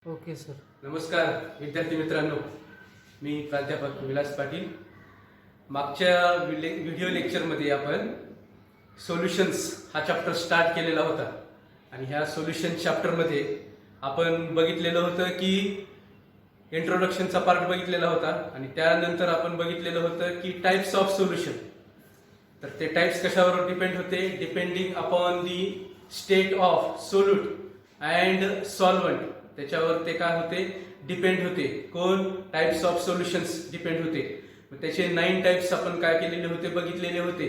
Okay sir. नमस्कार विद्यार्थी मित्रांनो, मी प्राध्यापक विलास पाटील. मागच्या व्हिडिओ लेक्चरमध्ये आपण सोल्युशन्स हा चॅप्टर स्टार्ट केलेला होता आणि ह्या सोल्युशन चॅप्टरमध्ये आपण बघितलेलं होतं की इंट्रोडक्शनचा पार्ट बघितलेला होता आणि त्यानंतर आपण बघितलेलं होतं की टाइप्स ऑफ सोल्युशन. तर ते टाइप्स कशावर डिपेंड होते? Depending upon the state of solute and solvent. त्याच्यावर ते काय होते? डिपेंड होते. कोण? टाइप्स ऑफ सोल्युशन्स डिपेंड होते. त्याचे 9 टाइप्स आपण काय केलेले होते? बघितलेले होते.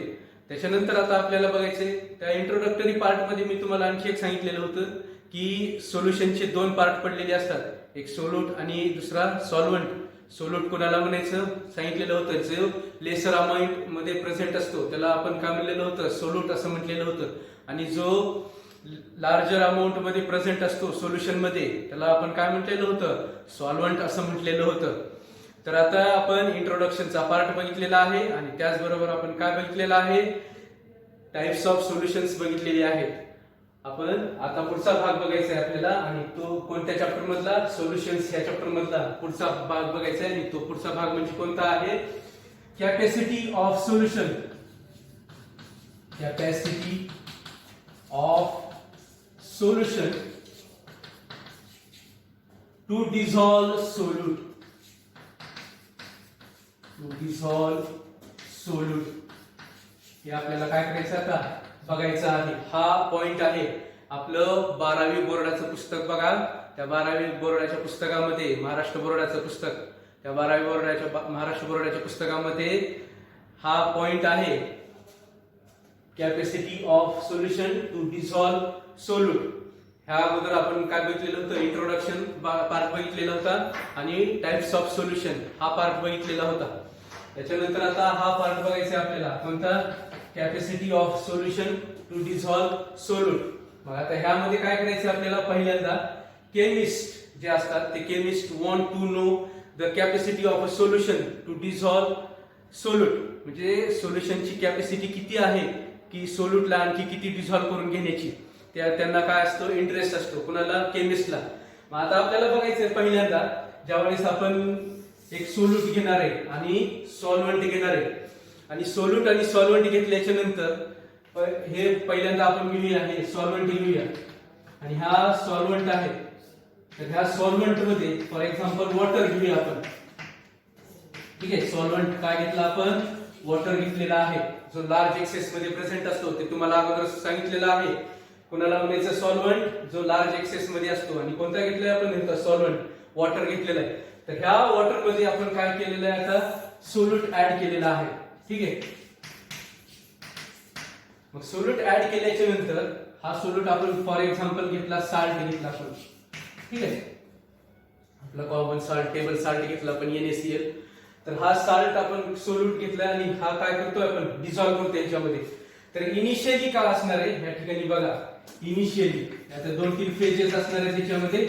त्याच्यानंतर आता आपल्याला बघायचे त्या इंट्रोडक्टरी पार्टमध्ये मी तुम्हाला आणखी एक सांगितलेलं होतं की सोल्युशनचे 2 पार्ट पडलेले असतात, एक सोल्यूट आणि दुसरा सॉल्वंट. सोल्यूट कोणाला म्हणायचं सांगितलेलं होतं? जो लेसर अमाऊंट मध्ये प्रेझेंट असतो त्याला आपण काय म्हणलेलं होतं? सोल्यूट असं म्हटलेलं होतं. आणि जो लार्जर अमाऊंट मध्ये प्रेझेंट असतो सोल्युशन मध्ये त्याला आपण काय म्हटलेलं होतं? सॉल्वंट असं म्हटलेलं होतं. तर आता आपण इंट्रोडक्शनचा पार्ट बघितलेला आहे आणि त्याचबरोबर आपण काय बघितलेलं आहे? टाइप्स ऑफ सोल्युशन्स बघितलेले आहेत. आपण आता पुढचा भाग बघायचा आहे आपल्याला आणि तो कोणत्या चॅप्टर मधला? सोल्युशन्स या चॅप्टर मधला पुढचा भाग बघायचा आहे आणि तो पुढचा भाग म्हणजे कोणता आहे? Capacity of solution. Capacity of solution to dissolve solute. हे आपल्याला काय करायचं आता बघायचं आहे. हा पॉइंट आहे आपलं 12वी बोर्डाचं पुस्तक बघा. त्या 12वी बोर्डाच्या पुस्तकामध्ये महाराष्ट्र बोर्डाचं पुस्तक, त्या 12वी बोर्डाच्या महाराष्ट्र बोर्डाच्या पुस्तकामध्ये हा पॉइंट आहे. Capacity of solution to dissolve solute. ह्या अगोदर आपण काय बघितलेलं होतं? इंट्रोडक्शन पार्ट बघितलेला होता आणि टाइप्स ऑफ सोल्युशन हा पार्ट बघितलेला होता. त्याच्यानंतर आता हा पार्ट बघायचा आहे आपल्याला. कोणता? Capacity of solution to dissolve solute. मग आता ह्यामध्ये काय करायचं आपल्याला? पहिल्यांदा केमिस्ट जे असतात ते chemist want to know the capacity of a solution to dissolve solute. म्हणजे सोल्युशनची कॅपॅसिटी किती आहे की सोल्यूटला आणखी किती डिसॉल्व करून घेण्याची, त्यांना काय असतो? इंटरेस्ट असतो. कुणाला? केमिस्टला. मग आता आपल्याला बघायचंय पहिल्यांदा ज्यावेळेस आपण एक सोल्यूट घेणार आहे आणि सॉल्व्हंट घेणार आहे आणि सोल्यूट आणि सॉल्व्हंट घेतल्याच्या नंतर हे पहिल्यांदा आपण घेऊया, हे सॉल्व्हंट घेऊया आणि हा सॉल्व्हंट आहे. तर ह्या सॉल्व्हंट मध्ये फॉर एक्झाम्पल वॉटर घेऊया आपण. ठीक आहे, सॉल्व्हंट काय घेतला आपण? वॉटर घेतलेला आहे. जो लार्ज एक्सेस मध्ये प्रेझेंट असतो ते तुम्हाला अगोदर सांगितलेलं आहे. कोणाला म्हणायचं? सॉल्व्हंट जो लार्ज एक्सेस मध्ये असतो. आणि कोणता घेतलाय आपण? सॉल्व्हंट वॉटर घेतलेला आहे. तर ह्या वॉटर मध्ये आपण काय केलेलं आहे? आता सोल्यूट ऍड केलेला आहे. ठीक आहे, मग सोल्यूट ऍड केल्याच्या नंतर हा सोल्यूट आपण फॉर एक्झाम्पल घेतला, साल्ट घेतला आपण. ठीक आहे, आपला कॉमन साल्ट, टेबल साल्ट घेतला आपण, NaCl. तर हा साल्ट आपण सोल्यूट घेतला आणि हा काय करतोय? आपण डिसॉल्व करतो याच्यामध्ये. तर इनिशियली काय असणार आहे या ठिकाणी बघा? इनिशियली आता 2-3 फेजेस असणार आहे त्याच्यामध्ये.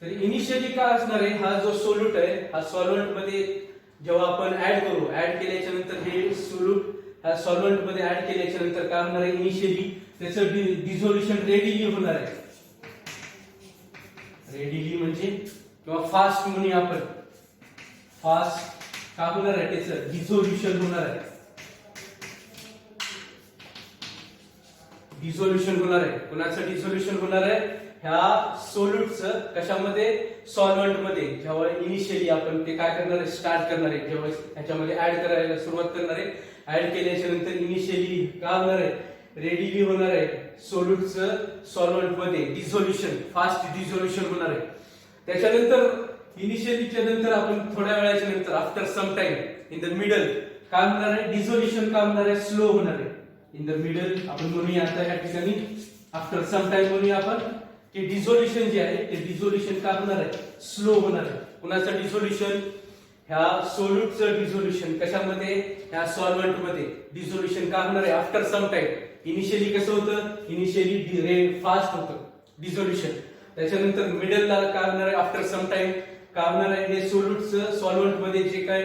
तर इनिशियली काय असणार आहे? हा जो सोल्यूट आहे हा सॉल्व्हंट मध्ये जेव्हा आपण ऍड करू, ऍड केल्याच्या नंतर हे सोल्यूट ह्या सॉल्व्हंट मध्ये ऍड केल्याच्या नंतर काय होणार आहे? इनिशियली त्याचं डिझोल्युशन रेडिली होणार आहे. रेडिली म्हणजे किंवा फास्ट म्हणूया आपण. फास्ट काय होणार आहे? त्याचं डिझोल्युशन होणार आहे. डिझोल्युशन होणार आहे. कोणाचं डिझोल्युशन होणार आहे? ह्या सोल्यूटचं. कशामध्ये? सॉल्व्हंट मध्ये. जेव्हा इनिशियली आपण ते काय करणार आहे? स्टार्ट करणार आहे, जेव्हा ह्याच्यामध्ये ऍड करायला सुरुवात करणार आहे. ऍड केल्याच्या नंतर इनिशियली काय होणार आहे? रेडिली होणार आहे. सोल्यूटचं सॉल्व्हंट मध्ये डिझोल्युशन, फास्ट डिझोल्युशन होणार आहे. त्याच्यानंतर इनिशियलीच्या नंतर आपण थोड्या वेळाच्या नंतर after some time in the middle काय होणार आहे? डिझोल्युशन काय होणार आहे? स्लो होणार आहे. इन द मिडल आपण म्हणूया आता या ठिकाणी आफ्टर सम टाइम म्हणूया आपण की डिझोल्युशन जे आहे ते डिझोल्युशन काय होणार आहे? स्लो होणार आहे. कुणाचं डिझोल्युशन? ह्या सोल्यूटचं डिझोल्युशन. कशामध्ये? ह्या सॉल्व्हंट मध्ये. डिझोल्युशन काय होणार आहे? After some time. इनिशियली कसं होतं? इनिशियली फास्ट होतं डिझोल्युशन. त्याच्यानंतर मिडलला काय होणार आहे? आफ्टर सम टाइम काय होणार आहे? हे सोल्यूटचं सॉल्व्हंट मध्ये जे काय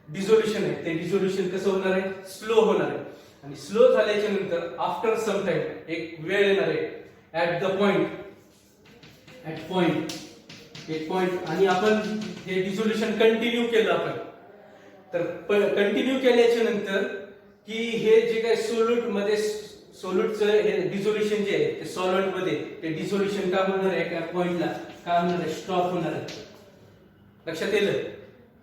डिझोल्युशन आहे ते डिझोल्युशन कसं होणार आहे? स्लो होणार आहे. आणि स्लो झाल्याच्या नंतर आफ्टर सम टाइम एक वेळ येणार आहे ऍट द पॉइंट एक पॉइंट आणि आपण हे डिझोल्युशन कंटिन्यू केलं आपण. तर कंटिन्यू केल्याच्या नंतर की हे जे काही सोल्यूट मध्ये सोल्यूटचं हे डिझोल्युशन जे आहे ते सॉल्व्हंट मध्ये ते डिझोल्युशन का होणार आहे एका पॉइंटला का होणार आहे स्टॉप होणार आहे. लक्षात येईल.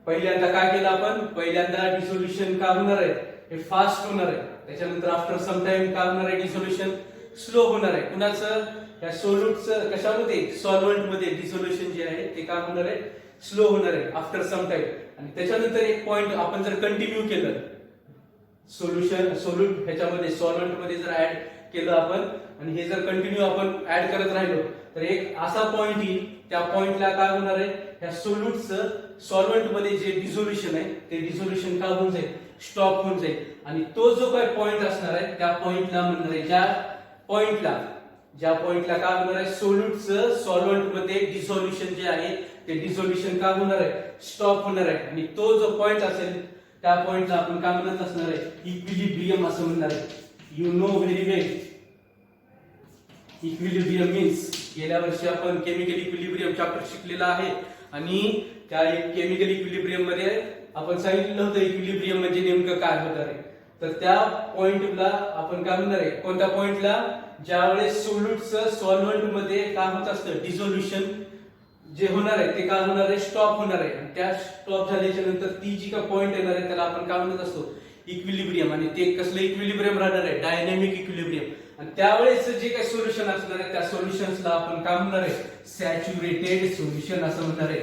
पहिल्यांदा काय केलं आपण पहिल्यांदा डिझोल्युशन का होणार आहे हे फास्ट होणार आहे. त्याच्यानंतर आफ्टर सम टाइम का होणार आहे डिझोल्युशन स्लो होणार आहे. कुणाचं या सोल्यूटचं कशामध्ये सॉल्व्हंट मध्ये डिझोल्युशन जे आहे ते का होणार आहे स्लो होणार आहे आफ्टर सम टाइम. आणि त्याच्यानंतर एक पॉइंट आपण जर कंटिन्यू केलं सोल्यूट ह्याच्यामध्ये सॉल्व्हंट मध्ये जर ऍड केलं आपण आणि हे जर कंटिन्यू आपण ऍड करत राहिलो तर एक असा पॉइंट येईल त्या पॉइंटला काय होणार आहे ह्या सोल्यूटचं सॉल्व्हंट मध्ये जे डिझोल्युशन आहे ते डिझोल्युशन का होऊन जाईल स्टॉप होऊन जाईल. आणि तो जो काही पॉइंट असणार आहे त्या पॉइंटला म्हणणार आहे ज्या पॉइंटला काय होणार आहे सोल्यूटचं सॉल्व्हंट मध्ये डिझोल्युशन जे आहे ते डिझोल्युशन का होणार आहे स्टॉप होणार आहे. आणि तो जो पॉइंट असेल त्या पॉइंटला आपण काय म्हणत असणार आहे इक्विलिब्रियम असं म्हणणार आहे. You know very well equilibrium means गेल्या वर्षी आपण केमिकल इक्विलिब्रियम चॅप्टर शिकलेला आहे आणि त्या केमिकल इक्विलिब्रियम मध्ये आपण सांगितलं होतं इक्विलिब्रियम म्हणजे नेमकं काय होणार आहे. तर त्या पॉइंटला आपण काय म्हणणार आहे कोणत्या पॉइंटला ज्यावेळेस सोल्यूटचं सॉल्व्हंट मध्ये काय होत असतं डिझोल्युशन जे होणार आहे ते काय होणार आहे स्टॉप होणार आहे. आणि त्या स्टॉप झाल्याच्या नंतर ती जी का पॉइंट येणार आहे त्याला आपण काय म्हणत असतो इक्विलिब्रियम. आणि ते कसलं इक्विलिब्रियम राहणार आहे डायनॅमिक इक्विलिब्रियम. आणि त्यावेळेस जे काही सोल्युशन असणार आहे त्या सोल्युशन्सला आपण काय म्हणणार आहे सॅच्युरेटेड सोल्युशन असं म्हणणार आहे.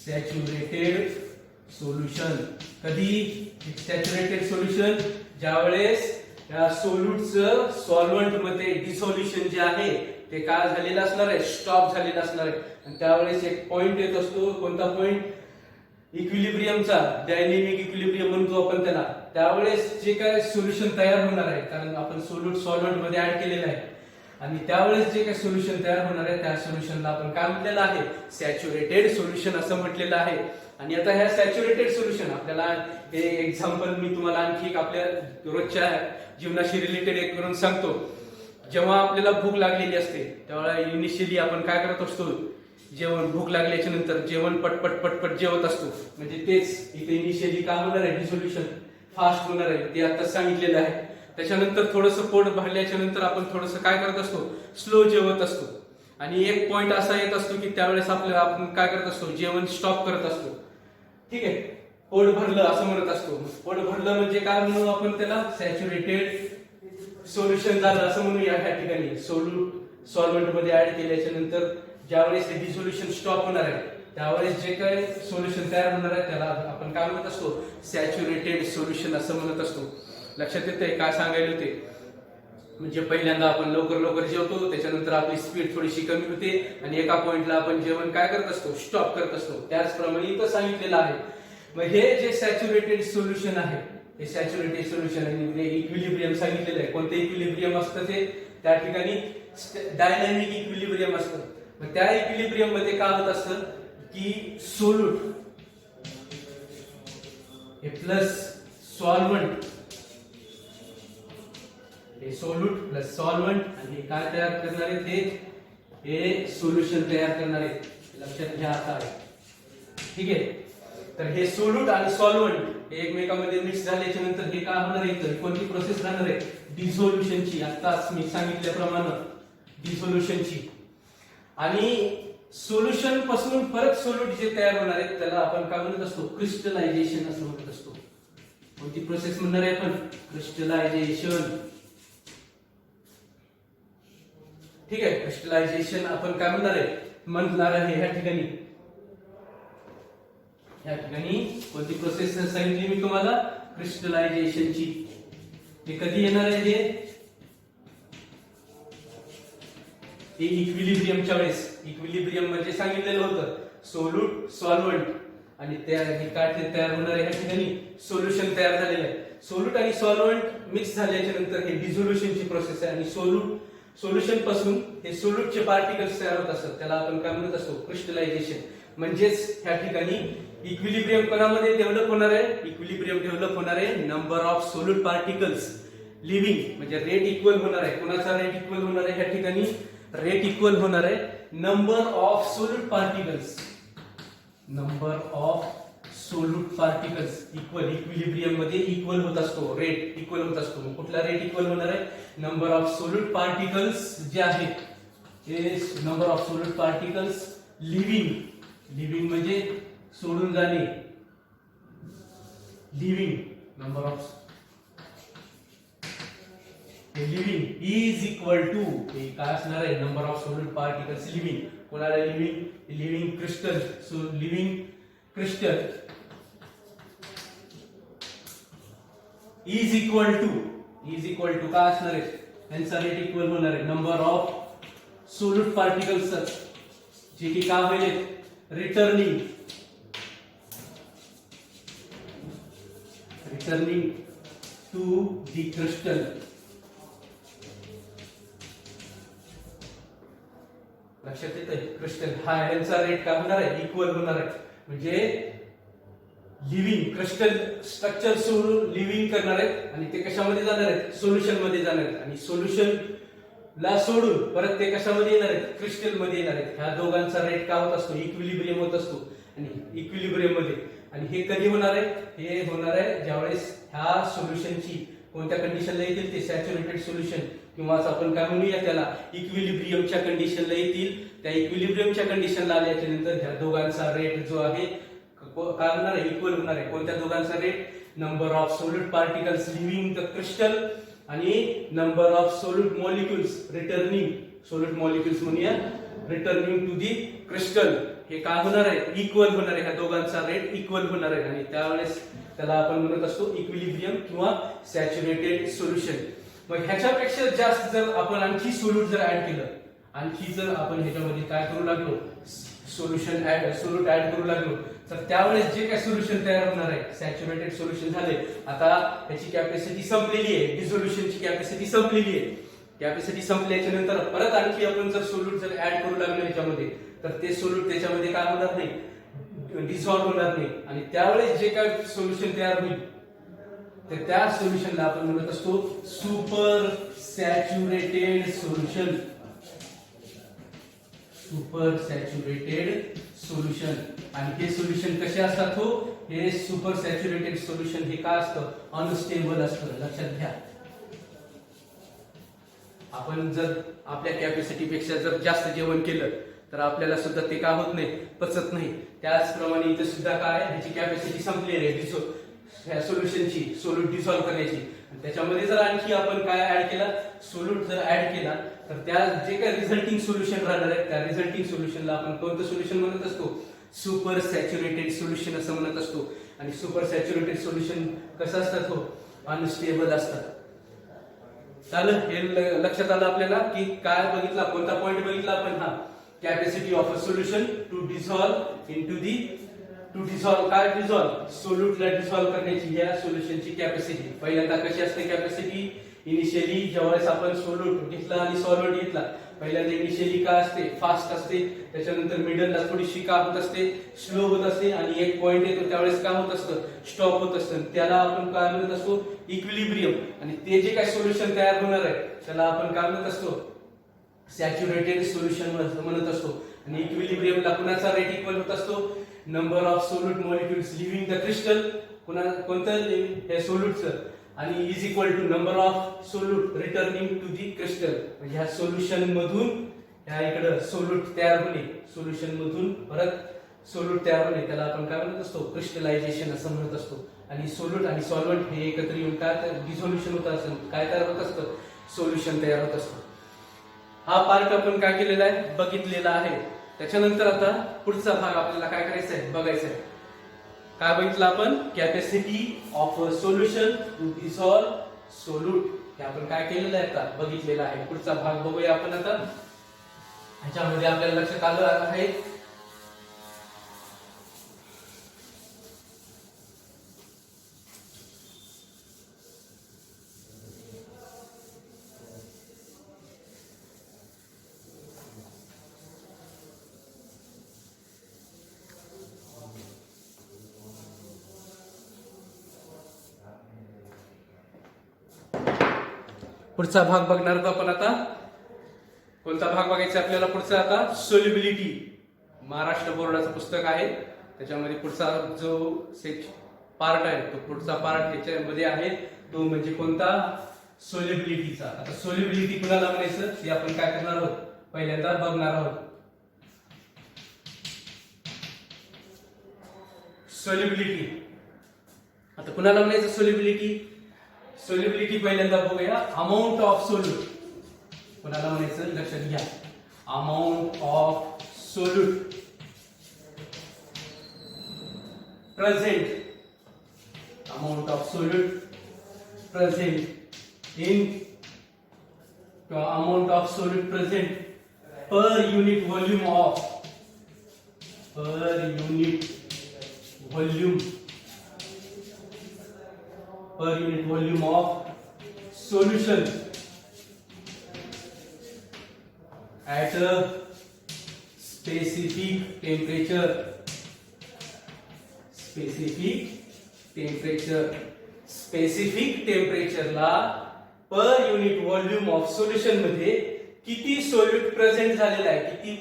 Saturated solution. कधी सॅच्युरेटेड सोल्युशन ज्यावेळेस या सोल्यूटचं सॉल्व्हंट मध्ये डिसोल्युशन जे आहे ते काय झालेलं असणार आहे स्टॉप झालेलं असणार आहे. आणि त्यावेळेस एक पॉइंट येत असतो कोणता पॉइंट इक्विलिब्रियमचा डायनॅमिक इक्विलिब्रियम म्हणतो आपण त्याला. त्यावेळेस जे काय सोल्युशन तयार होणार आहे कारण आपण सोल्यूट सॉल्व्हंट मध्ये ऍड केलेलं आहे आणि त्यावेळेस जे काही सोल्युशन तयार होणार आहे त्या सोल्युशनला आपण काय म्हटलेलं आहे सॅच्युरेटेड सोल्युशन असं म्हटलेलं आहे. आणि आता ह्या सॅच्युरेटेड सोल्युशन आपल्याला हे एक्झाम्पल मी तुम्हाला आणखी एक आपल्या रोजच्या जीवनाशी रिलेटेड एक करून सांगतो. जेव्हा आपल्याला भूक लागलेली असते तेव्हा इनिशियली आपण काय करत असतो जेवण भूक लागल्याच्या नंतर जेवण पटपट पटपट जेवत असतो. म्हणजे तेच इथे इनिशियली काय होणार आहे डिसोल्युशन फास्ट होणार आहे ते आता सांगितलेलं आहे. त्याच्यानंतर थोडंसं पोट भरल्याच्या नंतर आपण थोडंसं काय करत असतो स्लो जेवत असतो. आणि एक पॉइंट असा येत असतो की त्यावेळेस आपल्याला आपण काय करत असतो जेवण स्टॉप करत असतो. ठीक आहे पोट भरलं असं म्हणत असतो. पोट भरलं म्हणजे काय म्हणू आपण त्याला सॅच्युरेटेड सोल्युशन झालं असं म्हणू. या ठिकाणी सॉल्व्हंट मध्ये ऍड केल्याच्या नंतर ज्यावेळेस ते डिसोल्युशन स्टॉप होणार आहे त्यावेळेस जे काही सोल्युशन तयार होणार आहे त्याला आपण काय म्हणत असतो सॅच्युरेटेड सोल्युशन असं म्हणत असतो. लक्षात येतंय काय सांगायला होते. म्हणजे पहिल्यांदा आपण लवकर जेवतो त्याच्यानंतर आपली स्पीड थोडीशी कमी होते आणि एका पॉइंटला आपण जेवण काय करत असतो स्टॉप करत असतो. त्याचप्रमाणे इथं सांगितलेलं आहे. मग हे जे सॅच्युरेटेड सोल्युशन आहे हे सॅच्युरेटेड सोल्युशन आणि इक्विलिब्रियम सांगितलेलं आहे. कोणते इक्विलिब्रियम असतं ते त्या ठिकाणी डायनॅमिक इक्विलिब्रियम असतं. मग त्या इक्विलिब्रियम मध्ये काय होत असतं की सोल्यूट हे प्लस सॉल्व्हंट हे सोल्यूट प्लस सॉल्व्हंट आणि काय तयार करणार आहे हे सोल्युशन तयार करणार आहे. लक्षात घ्या आता. ठीक आहे तर हे सोल्यूट आणि सॉल्व्हंट हे एकमेकांमध्ये मिक्स झाल्याच्या नंतर हे काय होणार आहे कोणती प्रोसेस राहणार आहे डिसोल्युशनची. आताच मी सांगितल्याप्रमाणे डिसोल्युशनची. आणि सोल्युशन पासून परत सोल्यूट जे तयार होणार आहे त्याला आपण काय म्हणत असतो क्रिस्टलायझेशन असं म्हणत असतो. कोणती प्रोसेस म्हणणार आहे आपण क्रिस्टलायझेशन. ठीक आहे क्रिस्टलायझेशन आपण काय म्हणणार आहे ह्या ठिकाणी कोणती प्रोसेस सांगितली मी तुम्हाला क्रिस्टलायझेशनची. हे कधी येणार आहे हे इक्विलिब्रियमच्या वेळेस. इक्विलिब्रियम म्हणजे सांगितलेलं होतं सोल्यूट सॉल्व्हंट आणि काय तयार होणार आहे ह्या ठिकाणी सोल्युशन तयार झालेलं आहे. सोल्यूट आणि सॉल्व्हंट मिक्स झाल्याच्या नंतर हे डिझोल्युशनची प्रोसेस आहे. आणि सोल्युशन पासून हे सोल्यूटचे पार्टिकल्स तयार होत असतात त्याला आपण काय म्हणत असतो क्रिस्टलायझेशन. म्हणजेच ह्या ठिकाणी इक्विलिब्रियम कोणामध्ये डेव्हलप होणार आहे इक्विलिब्रियम डेव्हलप होणार आहे number of solute particles living म्हणजे रेट इक्वल होणार आहे. कोणाचा रेट इक्वल होणार आहे ह्या ठिकाणी रेट इक्वल होणार आहे number of solute particles, number of solute particles equal, equilibrium मध्ये इक्वल होत असतो, रेट इक्वल होत असतो. मग कुठला रेट इक्वल होणार आहे? नंबर ऑफ सोल्यूट पार्टिकल्स जे आहेत ते number of solute particles leaving, leaving म्हणजे सोडून जाणे, leaving number of leaving is equal to, हे काय असणार आहे? Number of solute particles leaving. कोणाला leaving? Leaving crystal. So leaving crystal is equal to काय असणार आहे? त्यांचा रेट इक्वल होणार आहे नंबर ऑफ सोल्यूट पार्टिकल्स जे की काय होईल? Returning to the crystal. लक्षात येतंय? क्रिस्टल हा यांचा रेट काय होणार आहे? इक्वल होणार आहे. म्हणजे लिव्हिंग क्रिस्टल स्ट्रक्चर सोडून लिव्हिंग करणार आहेत आणि ते कशामध्ये जाणार आहेत? सोल्युशन मध्ये जाणार आहेत. आणि सोल्युशन ला सोडून परत ते कशामध्ये येणार आहेत? क्रिस्टल मध्ये येणार आहेत. ह्या दोघांचा रेट काय होत असतो? इक्विलिब्रियम होत असतो. आणि इक्विलिब्रियम मध्ये, आणि हे कधी होणार आहे? हे होणार आहे ज्यावेळेस ह्या सोल्युशनची कोणत्या कंडिशनला येतील? ते सॅच्युरेटेड सोल्युशन किंवा आपण काय म्हणूया त्याला इक्विलिब्रियमच्या कंडिशनला येतील. त्या इक्विलिब्रियमच्या कंडिशनला आल्याच्या नंतर ह्या दोघांचा रेट जो आहे काय होणार आहे? इक्वल होणार आहे. कोणत्या दोघांचा rate? Number of solute particles leaving the crystal आणि number of solute molecules returning, solute molecules म्हणूया रिटर्निंग टू दी क्रिस्टल. हे काय होणार आहे? इक्वल होणार आहे. ह्या दोघांचा रेट इक्वल होणार आहे आणि त्यावेळेस त्याला आपण म्हणत असतो इक्विलिब्रियम किंवा सॅच्युरेटेड सोल्युशन. मग ह्याच्यापेक्षा जास्त जर आपण आणखी सोल्यूट जर ऍड केलं, आणखी जर आपण ह्याच्यामध्ये काय करू लागलो? सोल्युशन सोल्यूट ऍड करू लागलो, तर त्यावेळेस जे काय सोल्युशन तयार होणार आहे, सॅच्युरेटेड सोल्युशन झाले. आता ह्याची कॅपॅसिटी संपलेली आहे, डिसोल्युशनची कॅपॅसिटी संपलेली आहे. कॅपॅसिटी संपल्याच्या नंतर परत आणखी आपण जर सोल्यूट जर ऍड करू लागलो ह्याच्यामध्ये, तर ते सोल्यूट त्याच्यामध्ये काय होणार नाही? डिसॉल्व्ह होणार नाही. आणि त्यावेळेस जे काय सोल्युशन तयार होईल तर त्या सोल्युशनला आपण म्हणत असतो super saturated solution. Super saturated solution. आणि हे सोल्युशन कसे असतात? हे सुपर सॅच्युरेटेड सोल्युशन हे काय असतं? अनस्टेबल असतं. लक्षात घ्या. आपण जर आपल्या कॅपॅसिटी पेक्षा जर जास्त जेवण केलं तर आपल्याला सुद्धा ते काय होत नाही? पचत नाही. त्याचप्रमाणे इथे सुद्धा काय? ह्याची कॅपॅसिटी संपलेली आहे सोल्युशनची, सोल्यूट डिसॉल्व्ह करण्याची. त्याच्यामध्ये जर आणखी आपण काय ऍड केला? सोल्यूट जर ऍड केला तर त्या जे काही रिझल्टिंग सोल्युशन राहणार आहे त्या रिझल्टिंग सोल्युशनला आपण कोणतं सोल्युशन म्हणत असतो? सुपर सॅच्युरेटेड सोल्युशन असं म्हणत असतो. आणि सुपर सॅच्युरेटेड सोल्युशन कसं असतात? अनस्टेबल असतात. चालेल, हे लक्षात आलं आपल्याला की काय बघितला? कोणता पॉइंट बघितला आपण? हा, capacity of a solution to dissolve into the काय डिसॉल्व्ह? सोल्यूटला डिसॉल्व्ह करण्याची या सोल्युशनची कॅपॅसिटी. पहिल्यांदा कशी असते कॅपॅसिटी? इनिशियली ज्यावेळेस आपण सोल्यूट घेतला आणि सॉल्व्हेंट घेतला, पहिल्यांदा इनिशियली काय असते? फास्ट असते. त्याच्यानंतर मिडलला थोडीशी काय होत असते? स्लो होत असते. आणि एक पॉइंट येतो त्यावेळेस काय होत असतं? स्टॉप होत असतं. त्याला आपण काय म्हणत असतो? इक्विलिब्रियम. आणि ते जे काय सोल्युशन तयार होणार आहे त्याला आपण काय म्हणत असतो? सॅच्युरेटेड सोल्युशन म्हणत असतो. आणि इक्विलिब्रियमला कुणाचा रेट इक्वल होत असतो? Number of solute molecules leaving the crystal. कोणतं? हे सोल्यूटचं. आणि is equal to number of solute returning to the crystal. म्हणजे ह्या सोल्युशन मधून ह्या इकडे सोल्यूट तयार होणे, सोल्युशन मधून परत सोल्यूट तयार होणे, त्याला आपण काय म्हणत असतो? क्रिस्टलायझेशन असं म्हणत असतो. आणि सोल्यूट आणि सॉल्व्हेंट हे एकत्र येऊन काय डिसोल्युशन होत असतं? काय तयार होत असतं? सोल्युशन तयार होत असतं. हा पार्ट आपण काय केलेला आहे? बघितलेला आहे. त्याच्यानंतर आता पुढचा भाग आपल्याला काय करायचा आहे? बघायचा आहे. काय बघितलं आपण? Capacity of a solution to dissolve solute. हे आपण काय केलेलं आहे? आता बघितलेलं आहे. पुढचा भाग बघूया आपण आता. ह्याच्यामध्ये आपल्याला लक्षात आलं आहे पुढचा भाग बघणार आहोत आपण आता. कोणता भाग बघायचा आपल्याला पुढचा आता? सोल्युबिलिटी. महाराष्ट्र बोर्डाचं पुस्तक आहे, त्याच्यामध्ये पुढचा जो पार्ट आहे तो पुढचा पार्ट त्याच्यामध्ये आहे तो म्हणजे कोणता? सोल्युबिलिटीचा. आता सोल्युबिलिटी कुणाला म्हणायचं ते आपण काय करणार आहोत, पहिल्यांदा बघणार आहोत. सोल्युबिलिटी आता कुणाला म्हणायचं सोल्युबिलिटी? सोल्युबिलिटी पहिल्यांदा बघूया. अमाऊंट ऑफ सोल्यूट कुणाला म्हणायचं लक्षात घ्या. Amount of solute present. Amount of solute present in किंवा amount of solute present per unit volume of solution at a specific temperature. Specific temperature ला per unit volume of solution मध्ये किती solute present झालेला आहे, किती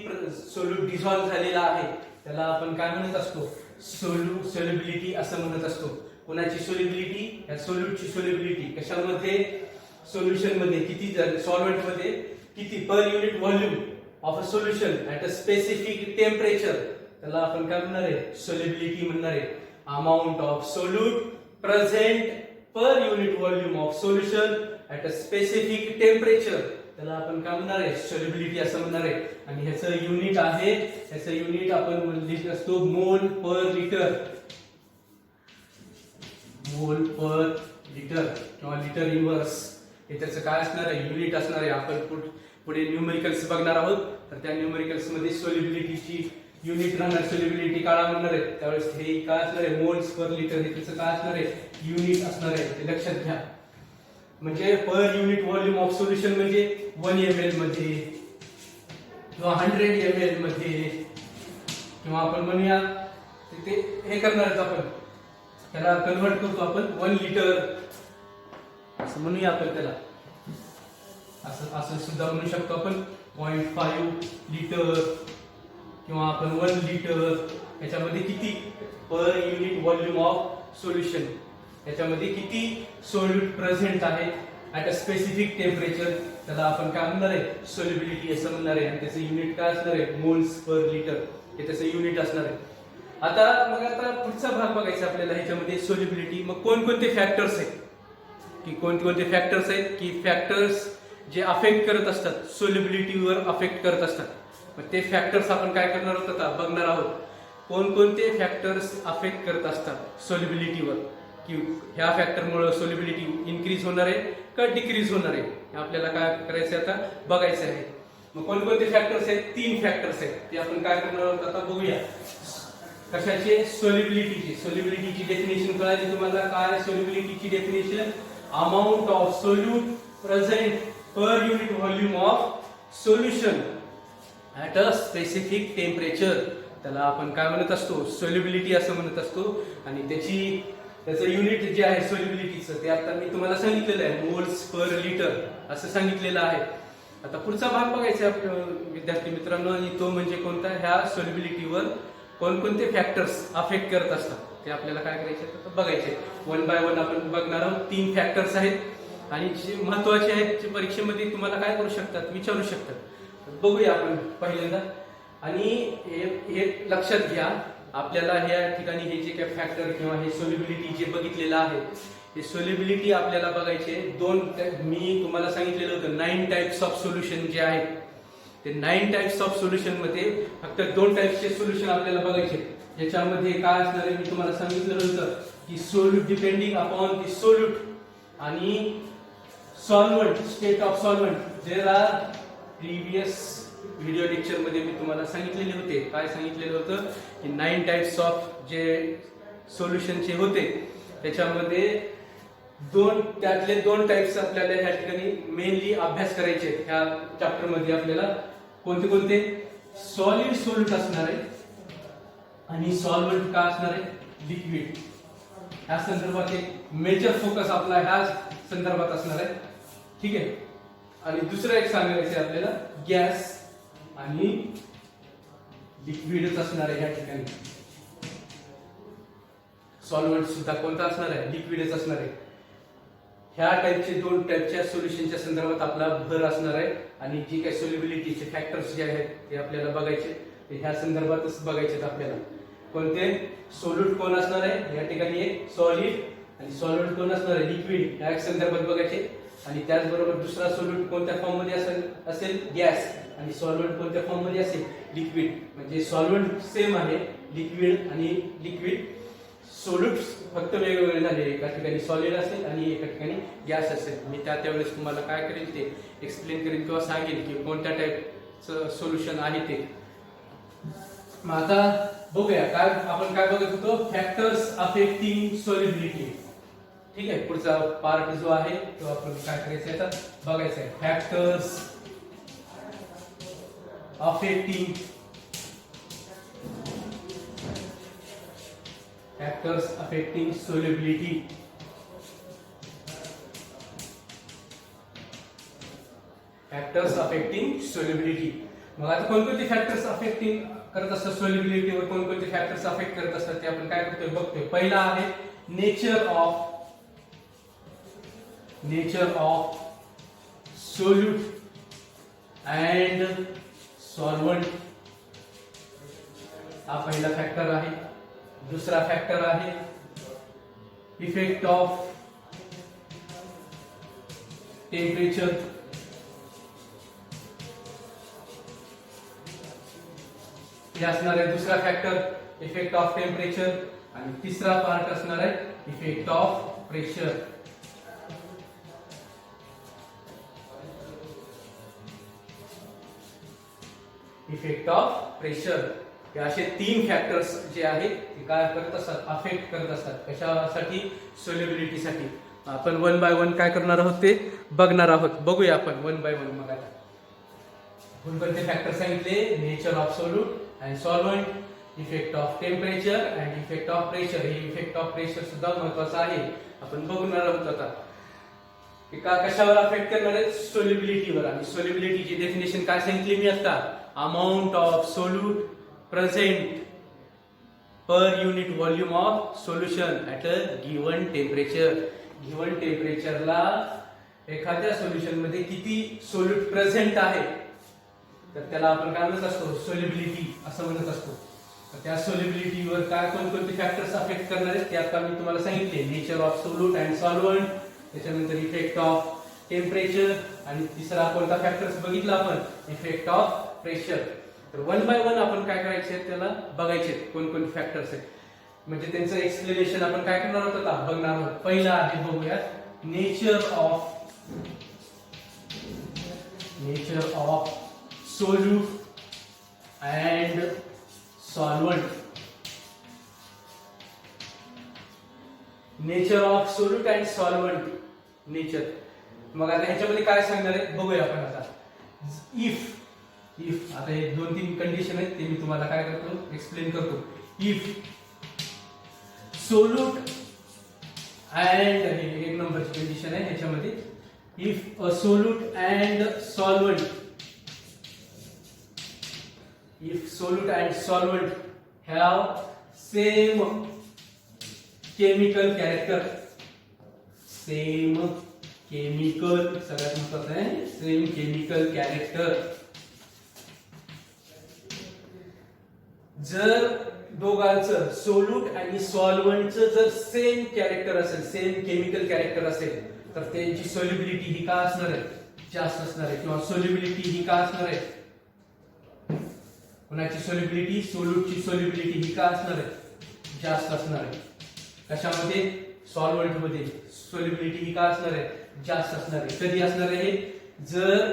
solute डिसॉल्व्ह झालेला आहे, त्याला आपण काय म्हणत असतो? सोल्युबिलिटी असं म्हणत असतो. कोणाची सोल्युबिलिटी? या सोल्यूटची सोल्युबिलिटी. कशामध्ये? सोल्युशन मध्ये किती, सॉल्व्हेंट मध्ये किती पर unit volume of a solution at a specific temperature, त्याला आपण काय म्हणणार आहे? सोल्युबिलिटी म्हणणार आहे. Amount of solute present per unit volume of solution at a specific temperature, त्याला आपण काय म्हणणार आहे? सोल्युबिलिटी असं म्हणणार आहे. आणि ह्याचं युनिट आहे, ह्याचं युनिट आपण लिहित असतो मोल पर लिटर. मोल पर लिटर किंवा लिटर इन्व्हर्स हे त्याचं काय असणार आहे? युनिट असणार आहे. आपण पुढे न्यूमेरिकल्स बघणार आहोत, तर त्या न्यूमेरिकल्स मध्ये सोल्युबिलिटीची युनिट राहणार, सोल्युबिलिटी काढा म्हणणार आहे. त्यावेळेस हे काय असणार आहे? मोल्स पर लिटर हे त्याचं काय असणार आहे? युनिट असणार आहे. ते लक्षात घ्या. म्हणजे पर युनिट व्हॉल्यूम ऑफ सोल्युशन म्हणजे 1 ml मध्ये किंवा 100 ml मध्ये किंवा आपण म्हणूया ते हे करणार आहेत, आपण त्याला कन्वर्ट करतो आपण 1 लिटर असं म्हणूया. आपण त्याला असं सुद्धा म्हणू शकतो आपण 0.5 लिटर किंवा आपण 1 लिटर. याच्यामध्ये किती पर युनिट व्हॉल्यूम ऑफ सोल्युशन, याच्यामध्ये किती सोल्यूट प्रेझेंट आहे ऍट अ स्पेसिफिक टेम्परेचर, त्याला आपण काय म्हणणार आहे? सोल्युबिलिटी असं म्हणणार आहे. आणि त्याचं युनिट काय असणार आहे? मोल्स पर लिटर हे त्याचं युनिट असणार आहे. आता पुढचा भाग बघायचा आपल्याला ह्याच्यामध्ये सोल्युबिलिटी. मग कोणकोणते फॅक्टर्स आहेत की कोणकोणते फॅक्टर्स आहेत की फॅक्टर्स जे अफेक्ट करत असतात, सोल्युबिलिटीवर अफेक्ट करत असतात. मग ते फॅक्टर्स आपण काय करणार आहोत आता बघणार आहोत. कोणकोणते फॅक्टर्स अफेक्ट करत असतात सोल्युबिलिटीवर, की ह्या फॅक्टरमुळे सोल्युबिलिटी इन्क्रीज होणार आहे का डिक्रीज होणार आहे, हे आपल्याला काय करायचं आता बघायचं आहे. मग कोणकोणते फॅक्टर्स आहेत? 3 फॅक्टर्स आहेत. ते आपण काय करणार आहोत आता बघूया. कशाचे? सोल्युबिलिटीची. सोल्युबिलिटीची डेफिनेशन कळाली तुम्हाला? काय सोल्युबिलिटीची definition? Amount of solute present per unit volume of solution at a specific temperature, त्याला आपण काय म्हणत असतो? सोल्युबिलिटी असं म्हणत असतो. आणि त्याचं युनिट जे आहे सोल्युबिलिटीचं ते आता मी तुम्हाला सांगितलेलं आहे, मोल्स पर लिटर असं सांगितलेलं आहे. आता पुढचा भाग बघायचा विद्यार्थी मित्रांनो, आणि तो म्हणजे कोणता? ह्या सोल्युबिलिटीवर कोणकोणते फॅक्टर्स अफेक्ट करत असतात ते आपल्याला काय करायचे तर बघायचे. 1 बाय 1 आपण बघणार आहोत. 3 फॅक्टर्स आहेत आणि जे महत्वाचे आहेत, जे परीक्षेमध्ये तुम्हाला काय करू शकतात? विचारू शकतात. बघूया आपण पहिल्यांदा. आणि हे लक्षात घ्या, आपल्याला ह्या ठिकाणी हे जे काही फॅक्टर किंवा हे सोल्युबिलिटी जे बघितलेलं आहे, हे सोल्युबिलिटी आपल्याला बघायचे मी तुम्हाला सांगितलेलं होतं 9 टाइप्स ऑफ सोल्युशन जे आहेत, ते 9 टाइप्स ऑफ सोल्युशन मध्ये फक्त 2 टाइप्सचे सोल्युशन आपल्याला बघायचे. याच्यामध्ये काय असणार आहे मी तुम्हाला सांगितलेलं होतं की solute depending upon the solute आणि solvent, state of solvent. There are previous video lecture मध्ये मी तुम्हाला सांगितलेले होते. काय सांगितलेलं होतं की 9 टाइप्स ऑफ जे सोल्युशनचे होते, त्याच्यामध्ये त्यातले 2 टाइप्स आपल्याला ह्या ठिकाणी मेनली अभ्यास करायचे. ह्या चॅप्टर मध्ये आपल्याला कोणते कोणते? सॉलिड सोल्यूट असणार आहे आणि सॉल्व्हंट काय असणार आहे? लिक्विड. ह्या संदर्भात एक मेजर फोकस आपला ह्या संदर्भात असणार आहे. ठीक आहे. आणि दुसरं एक सांगायचं आहे आपल्याला, गॅस आणि लिक्विडच असणार आहे या ठिकाणी. सॉल्व्हंट सुद्धा कोणता असणार आहे, लिक्विडच असणार आहे. ह्या टाइपचे दोन टाइपच्या सोल्युशनच्या संदर्भात आपला भर असणार आहे. आणि जे काही सोल्युबिलिटीचे फॅक्टर्स जे आहेत ते आपल्याला बघायचे, ते ह्या संदर्भातच बघायचे आहेत आपल्याला. कोणते, सोल्यूट कोण असणार आहे या ठिकाणी, एक सॉलिड, आणि सॉल्व्हंट कोण असणार आहे, लिक्विड, या संदर्भात बघायचे. आणि त्याचबरोबर दुसरा सोल्यूट कोणत्या फॉर्म मध्ये असेल गॅस, आणि सॉल्व्हंट कोणत्या फॉर्म मध्ये असेल, लिक्विड. म्हणजे सॉल्व्हंट सेम आहे, लिक्विड आणि लिक्विड सोल्यूट्स फक्त वेगवेगळे झाले. एका ठिकाणी सॉलिड असेल आणि एका ठिकाणी गॅस असेल. मी त्यावेळेस तुम्हाला काय करेल ते एक्सप्लेन करेन किंवा सांगेल की कोणत्या टाइपचं सोल्युशन आहे ते. मग आता बघूया काय आपण काय बघत होतो, फॅक्टर्स अफेक्टिंग सोल्युबिलिटी. ठीक आहे, पुढचा पार्ट जो आहे तो आपण काय करायचं आता बघायचं आहे. Factors affecting solubility. Factors affecting solubility. मग आता कोणकोणते फॅक्टर्स अफेक्टिंग करत असतात सोल्युबिलिटीवर, कोणकोणते फॅक्टर्स अफेक्ट करत असतात ते आपण काय करतोय बघतोय. पहिला आहे nature of solute and solvent. हा पहिला फॅक्टर आहे. दुसरा फॅक्टर आहे इफेक्ट ऑफ टेम्परेचर. हे असणार आहे दुसरा फॅक्टर, इफेक्ट ऑफ टेम्परेचर. आणि तिसरा पार्ट असणार आहे effect of pressure. Effect of pressure. हे असे तीन फॅक्टर्स जे आहेत ते काय करत असतात, अफेक्ट करत असतात. कशासाठी, सोल्युबिलिटीसाठी. आपण वन बाय वन काय करणार आहोत ते बघणार आहोत. बघूया आपण वन बाय वन. मग आता कोणकोणते फॅक्टर सांगितले, nature of solute and solvent, effect of temperature and effect of pressure. हे इफेक्ट ऑफ प्रेशर सुद्धा महत्वाचं आहे, आपण बघणार आहोत आता. कशावर अफेक्ट करणार आहे, सोल्युबिलिटीवर. आणि सोल्युबिलिटीची डेफिनेशन काय सांगितली मी आता, amount of solute present per unit volume of solution at a given temperature. Given टेम्परेचरला एखाद्या सोल्युशन मध्ये किती सोल्यूट प्रेझेंट आहे तर त्याला आपण काय म्हणत असतो, सोल्युबिलिटी असं म्हणत असतो. तर त्या सोल्युबिलिटीवर काय कोणकोणते फॅक्टर्स अफेक्ट करणार आहेत ते आता मी तुम्हाला सांगितले. Nature of solute and solvent, त्याच्यानंतर इफेक्ट ऑफ टेम्परेचर, आणि तिसरा कोणता फॅक्टर्स बघितला आपण, इफेक्ट ऑफ प्रेशर. तर वन बाय वन आपण काय करायचे त्याला बघायचे कोणकोणते फॅक्टर्स आहेत. म्हणजे त्यांचं एक्सप्लेनेशन आपण काय करणार आहोत आता बघणार आहोत. पहिला आहे बघूया nature of solute and solvent. Nature of solute and solvent nature. मग आता ह्याच्यामध्ये काय सांगणार आहे बघूया आपण आता. इफ आता हे दोन तीन कंडिशन आहेत ते मी तुम्हाला काय करतो एक्सप्लेन करतो. इफ सोल्यूट अँड, हे एक नंबरची कंडिशन आहे ह्याच्यामध्ये. If a solute and solvent, if solute and solvent have same chemical character, same chemical, सगळ्यात महत्वाचं आहे सेम केमिकल कॅरेक्टर. जर दोघांचं सोल्यूट आणि सॉल्व्हंटचं जर सेम कॅरेक्टर असेल, सेम केमिकल कॅरेक्टर असेल, तर त्यांची सोल्युबिलिटी ही का असणार आहे, जास्त असणार आहे. किंवा सोल्युबिलिटी ही का असणार आहे, कोणाची सोल्युबिलिटी, सोल्यूटची सोल्युबिलिटी ही का असणार आहे, जास्त असणार आहे. कशामध्ये, सॉल्व्हंट मध्ये सोल्युबिलिटी ही का असणार आहे, जास्त असणार आहे. कधी असणार आहे, जर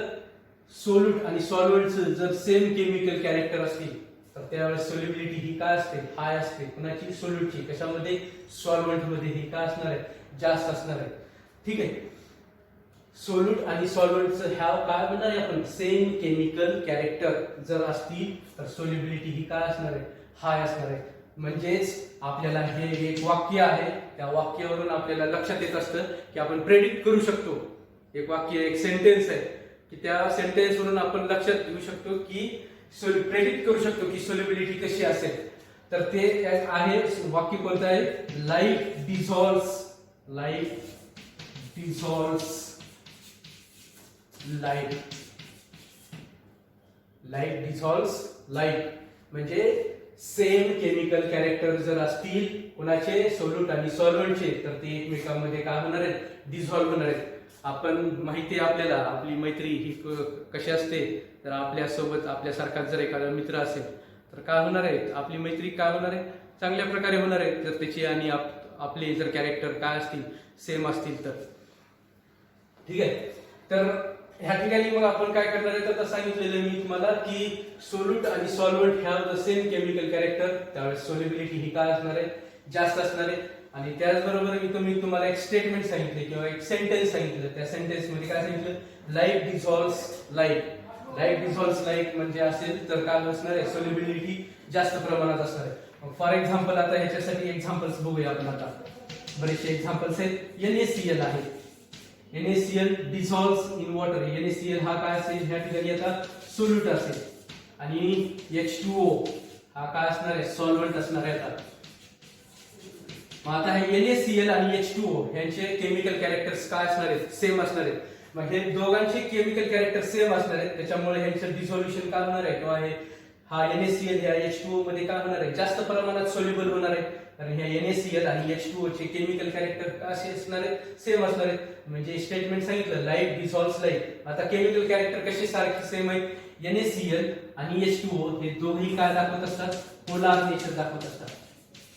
सोल्यूट आणि सॉल्व्हंटचं जर सेम केमिकल कॅरेक्टर असतील तर त्यावेळेस सोल्युबिलिटी ही काय असते, हाय असते. कुणाची, सोल्यूटची. कशामध्ये, सॉल्व्हंट मध्ये ही काय असणार आहे, जास्त असणार आहे. ठीक आहे. सोल्यूट आणि सॉल्व्हंटचं ह्या काय म्हणणार आहे आपण, सेम केमिकल कॅरेक्टर जर असतील तर सोल्युबिलिटी ही काय असणार आहे, हाय असणार आहे. म्हणजेच आपल्याला हे एक वाक्य आहे, त्या वाक्यावरून आपल्याला लक्षात येत असतं की आपण प्रेडिक्ट करू शकतो. एक वाक्य, एक सेंटेन्स आहे, की त्या सेंटेन्स वरून आपण लक्षात घेऊ शकतो की प्रेडिक्ट करू शकतो की सोल्युबिलिटी कशी असेल. तर ते आहे वाक्य कोणतं आहे, लाईट डिझॉल्व्स लाईट लाईट म्हणजे सेम केमिकल कॅरेक्टर जर असतील कोणाचे, सोल्यूट आणि सॉल्व्हंटचे, तर ते एकमेकांमध्ये काय होणार आहेत, डिझॉल्व्ह होणार आहेत. आपण माहिती आहे आपल्याला आपली मैत्री ही कशी असते, तर आपल्या सोबत आपल्यासारखा जर एखादा मित्र असेल तर काय होणार आहे, आपली मैत्री काय होणार आहे, चांगल्या प्रकारे होणार आहे जर त्याची आणि आपले जर कॅरेक्टर काय असतील, सेम असतील तर. ठीक आहे. तर ह्या ठिकाणी मग आपण काय करणार आहे, तर सांगितलेलं मी तुम्हाला की सोल्यूट आणि solvent have the same chemical character, त्यावेळेस सोल्युबिलिटी ही काय असणार आहे, जास्त असणार आहे. आणि त्याचबरोबर मी तुम्हाला एक स्टेटमेंट सांगितले किंवा एक सेंटेन्स सांगितलं. त्या सेंटेन्स मध्ये काय सांगितलं, लाईट डिझॉल्व्स लाईट म्हणजे असेल तर काय असणार आहे, सोल्युबिलिटी जास्त प्रमाणात असणार आहे. फॉर एक्झाम्पल आता ह्याच्यासाठी एक्झाम्पल्स बघूया आपण. आता बरेचसे एक्झाम्पल्स आहेत. NaCl आहे, NaCl dissolves in water. NaCl हा काय असेल, ह्या ठिकाणी आता सोल्यूट असेल. आणि H2O हा काय असणार आहे, सॉल्व्हंट असणार आहे. आता हे NaCl आणि H2O यांचे केमिकल कॅरेक्टर्स काय असणार आहेत, सेम असणार आहेत. मग हे दोघांचे केमिकल कॅरेक्टर सेम असणार आहेत, त्याच्यामुळे ह्यांचं डिसोल्युशन काय होणार आहे, किंवा हा NaCl या H2O मध्ये काय होणार आहे, जास्त प्रमाणात सोल्युबल होणार आहे. कारण ह्या NaCl आणि H2O चे केमिकल कॅरेक्टर कसे असणार आहेत, सेम असणार आहेत. म्हणजे स्टेटमेंट सांगितलं, लाईट डिसॉल्व्स लाईट. आता केमिकल कॅरेक्टर कसे सारखे सेम आहेत, NaCl आणि H2O हे दोघेही काय दाखवत असतात, पोलार नेचर दाखवत असतात.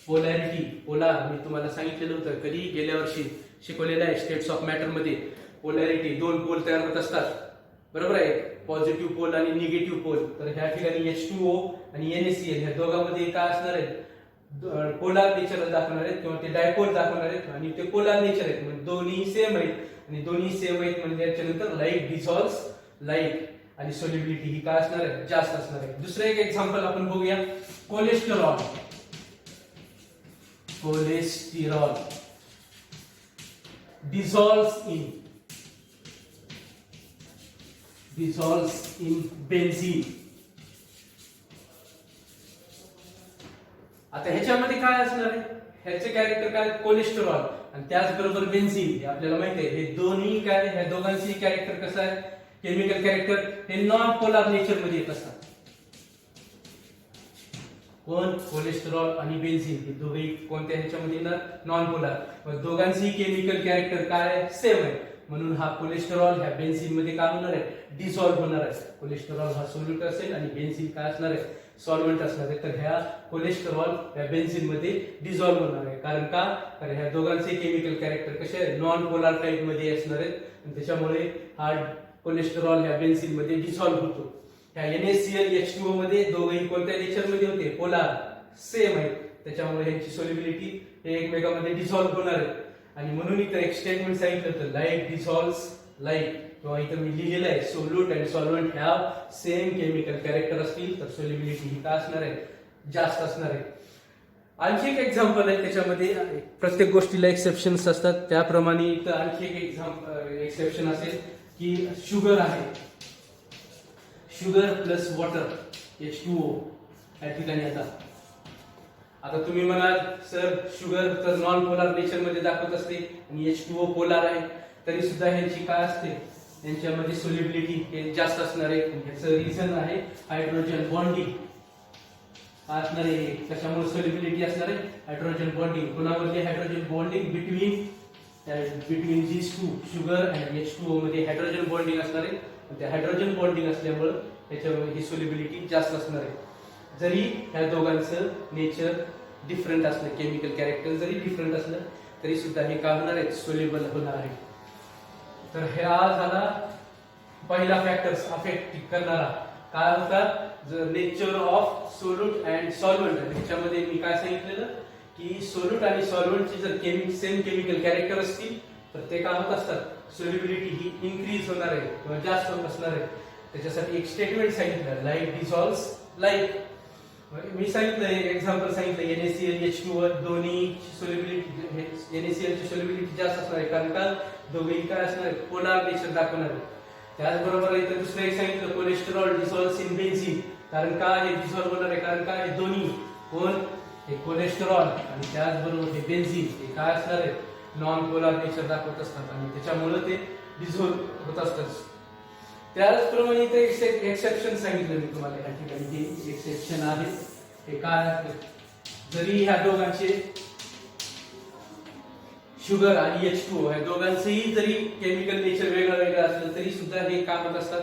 पोलॅरिटी, पोलार मी तुम्हाला सांगितलेलं होतं, कधी गेल्या वर्षी शिकवलेलं आहे स्टेट्स ऑफ मॅटर मध्ये. पोलॅरिटी, दोन पोल तयार होत असतात, बरोबर आहे, पॉझिटिव्ह पोल आणि निगेटिव्ह पोल. तर ह्या ठिकाणी H2O आणि NaCl ह्या दोघांमध्ये काय असणार आहे, पोलार नेचर दाखवणार आहेत किंवा ते डायपोल दाखवणार आहेत. आणि ते पोलार नेचर आहेत, म्हणजे दोन्ही सेम आहेत. आणि दोन्ही सेम आहेत म्हणजे त्याच्यानंतर लाईट डिसॉल्व्स लाईट आणि सोल्युबिलिटी ही काय असणार आहे, जास्त असणार आहे. दुसरं एक एक्झाम्पल आपण बघूया, कोलेस्टेरॉल dissolves in benzene. आता ह्याच्यामध्ये काय असणार आहे, ह्याचे कॅरेक्टर काय, कोलेस्टेरॉल आणि त्याचबरोबर बेन्झीन. हे आपल्याला माहिती आहे, हे दोन्ही काय, ह्या दोघांची कॅरेक्टर कसं आहे, केमिकल कॅरेक्टर हे नॉन पोलार नेचर मध्ये येत असतात. कोण, कोलेस्टेरॉल आणि बेन्झीन हे दोघे कोणत्या ह्याच्यामध्ये येणार, नॉन पोलार. मग दोघांची केमिकल कॅरेक्टर काय, सेम आहे. म्हणून हा कोलेस्टेरॉल ह्या बेन्झीन मध्ये काय होणार आहे, डिसॉल्व्ह होणार आहे. कोलेस्टेरॉल हा सोल्यूट असेल आणि बेन्झीन काय असणार आहे, सॉल्व्हंट असणार आहे. तर ह्या कोलेस्टेरॉल ह्या बेन्झीन मध्ये डिसॉल्व्ह होणार आहे. कारण का, कारण ह्या दोघांचे केमिकल कॅरेक्टर कसे आहे, नॉन पोलार टाइप मध्ये असणार आहेत. त्याच्यामुळे हा कोलेस्टेरॉल ह्या बेन्झीन मध्ये डिसॉल्व्ह होतो. ह्या NaCl H2O मध्ये दोघेही कोणत्या नेचर मध्ये होते, पोलार, सेम आहे. त्याच्यामुळे ह्यांची सोल्युबिलिटी हे एकमेकांमध्ये डिसॉल्व्ह होणार आहे. आणि म्हणून इथं एक स्टेटमेंट सांगितलं होतं, लाईट डिसॉल्व्स लाईट, किंवा इथं मी लिहिलेलं आहे, solute and solvent have same chemical character असतील तर सोल्युबिलिटी ही काय असणार आहे, जास्त असणार आहे. आणखी एक एक्झाम्पल आहे, त्याच्यामध्ये प्रत्येक गोष्टीला एक्सेप्शन्स असतात, त्याप्रमाणे इथं आणखी एक एक्सेप्शन असेल की शुगर आहे, शुगर प्लस वॉटर H2O या ठिकाणी. आता तुम्ही म्हणाल सर शुगर तर नॉन पोलार नेचर मध्ये दाखवत असते आणि H2O पोलार आहे, तरी सुद्धा ह्यांची काय असते, यांच्यामध्ये सोल्युबिलिटी हे जास्त असणार आहे. याचं रिझन आहे हायड्रोजन बॉन्डिंग असणार आहे. कशामुळे सोल्युबिलिटी असणार आहे, हायड्रोजन बॉन्डिंग. कोणामध्ये hydrogen bonding, between these two, sugar and H2O मध्ये हायड्रोजन बॉन्डिंग असणार आहे. त्या हायड्रोजन बॉन्डिंग असल्यामुळे त्याच्यामध्ये ही सोल्युबिलिटी जास्त असणार आहे. जरी ह्या दोघांचं नेचर डिफरंट असलं, केमिकल कॅरेक्टर जरी डिफरंट असलं तरी सुद्धा हे काय होणार आहे, सोल्युबल होणार आहे. तर हा झाला पहिला फॅक्टर्स अफेक्ट करणारा, काय होता, nature of solute and solvent. ह्याच्यामध्ये मी काय सांगितलेलं की सोल्यूट आणि सॉल्व्हंटची जर सेम केमिकल कॅरेक्टर असतील तर ते काय होत असतात, सोल्युबिलिटी ही इन्क्रीज होणार आहे किंवा जास्त होत असणार आहे. त्याच्यासाठी एक स्टेटमेंट सांगितलं, लाईट डिसॉल्व्स लाईट. मी सांगितलं एक्झाम्पल सांगितलं, NaCl H2O दोन्ही सोल्युबिलिटी, NaCl ची सोल्युबिलिटी जास्त असणार आहे. कारण का, दोघेही काय असणार आहे, पोलार नेचर दाखवणार आहे. त्याचबरोबर इथं दुसरं एक सांगितलं कोलेस्टेरॉल डिसॉल्व्स इन बेन्झीन. कारण का हे डिसॉल्व्ह होणार आहे, कारण का हे दोन्ही कोण हे कोलेस्टेरॉल आणि त्याचबरोबर हे बेन्झीन हे काय असणार आहे नॉन पोलार नेचर दाखवत असतात आणि त्याच्यामुळे ते डिसॉल्व्ह होत असतात. त्याचप्रमाणे इथे एक्सेप्शन सांगितलं मी तुम्हाला या ठिकाणी. हे एक्सेप्शन आहे हे काय आहे, जरी ह्या दोघांचे शुगर आणि H2O या दोघांचेही जरी केमिकल नेचर वेगळं वेगळं असलं तरी सुद्धा हे काय होत असतात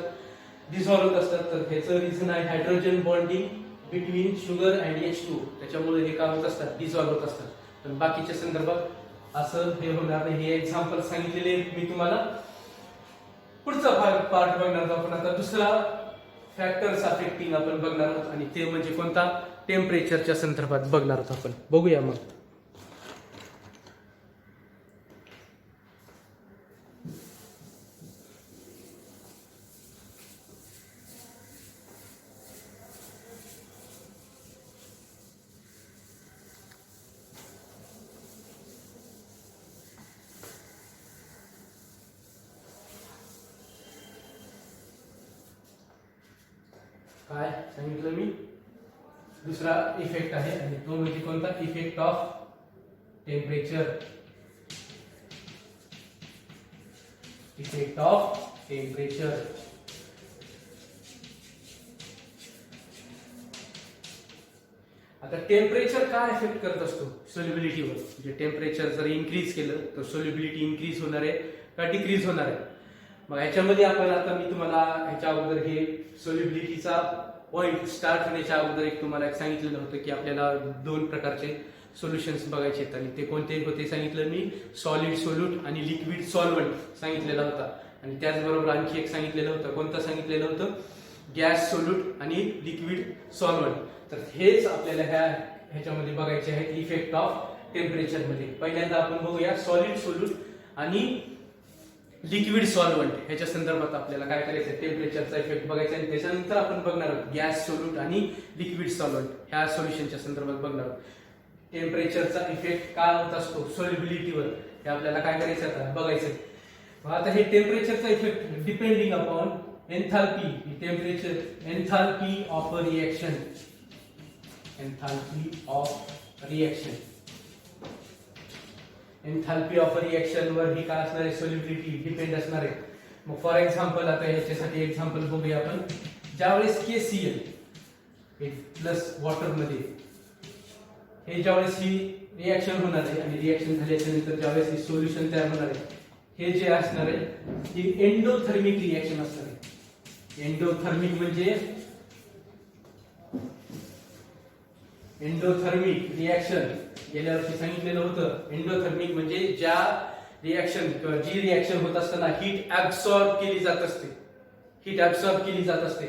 डिसॉल्व्ह होत असतात. तर ह्याचं रिझन आहे hydrogen bonding between sugar and H2O. त्याच्यामुळे हे काय होत असतात डिसॉल्व्ह होत असतात. पण बाकीच्या संदर्भात असं हे होणार नाही. हे एक्झाम्पल सांगितलेले मी तुम्हाला. पुढचा पार्ट बघणार आहोत आपण आता. दुसरा फॅक्टर्स अफेक्टिंग आपण बघणार आहोत आणि ते म्हणजे कोणता टेम्परेचरच्या संदर्भात बघणार आहोत आपण. बघूया मग. काय सांगितलं मी दुसरा इफेक्ट आहे आणि तो म्हणजे कोणता effect of temperature. Effect of temperature. आता टेम्परेचर काय इफेक्ट करत असतो सोल्युबिलिटीवर. म्हणजे टेम्परेचर जर इन्क्रीज केलं तर सोल्युबिलिटी इन्क्रीज होणार आहे का डिक्रीज होणार आहे. मग ह्याच्यामध्ये आपण आता मी तुम्हाला ह्याच्या अगोदर हे सोल्युबिलिटीचा पॉइंट स्टार्ट होण्याच्या अगोदर तुम्हाला एक सांगितलेलं होतं की आपल्याला दोन प्रकारचे सोल्युशन्स बघायचे आहेत आणि ते कोणते होते सांगितलं मी सॉलिड सोल्यूट आणि लिक्विड सॉल्व्हंट सांगितलेला होता. आणि त्याचबरोबर आणखी एक सांगितलेलं होतं कोणतं सांगितलेलं होतं गॅस सोल्यूट आणि लिक्विड सॉल्व्हंट. तर हेच आपल्याला ह्याच्यामध्ये बघायचे आहेत इफेक्ट ऑफ टेम्परेचर मध्ये. पहिल्यांदा आपण बघूया सॉलिड सोल्यूट आणि लिक्विड सॉल्व्हंट ह्याच्या संदर्भात आपल्याला काय करायचं टेम्परेचरचा इफेक्ट बघायचा आणि त्याच्यानंतर आपण बघणार आहोत गॅस सोल्यूट आणि लिक्विड सॉल्व्हंट ह्या सोल्युशनच्या संदर्भात बघणार आहोत. टेम्परेचरचा इफेक्ट काय होत असतो सोल्युबिलिटीवर हे आपल्याला काय करायचं आता बघायचं. आता हे टेम्परेचरचा effect depending upon enthalpy. Temperature enthalpy of a reaction. Enthalpy of reaction. Enthalpy of reaction वर ही काय असणार आहे सोल्युबिलिटी डिपेंड असणार आहे. मग फॉर एक्झाम्पल आता ह्याच्यासाठी एक्झाम्पल बघूया आपण. ज्यावेळेस KCl प्लस वॉटर मध्ये हे ज्यावेळेस ही रिएक्शन होणार आहे आणि रिएक्शन झाल्याच्या नंतर ज्यावेळेस ही सोल्युशन तयार होणार आहे हे जे असणार आहे ही एंडोथर्मिक रिएक्शन असणार आहे. एंडोथर्मिक म्हणजे एंडोथर्मिक रिएक्शन गेल्या वर्षी सांगितलेलं होतं. एंडोथर्मिक म्हणजे ज्या रिएक्शन किंवा जी रिएक्शन होत असताना हीट ऍब्सॉर्ब केली जात असते. हीट ऍब्सॉर्ब केली जात असते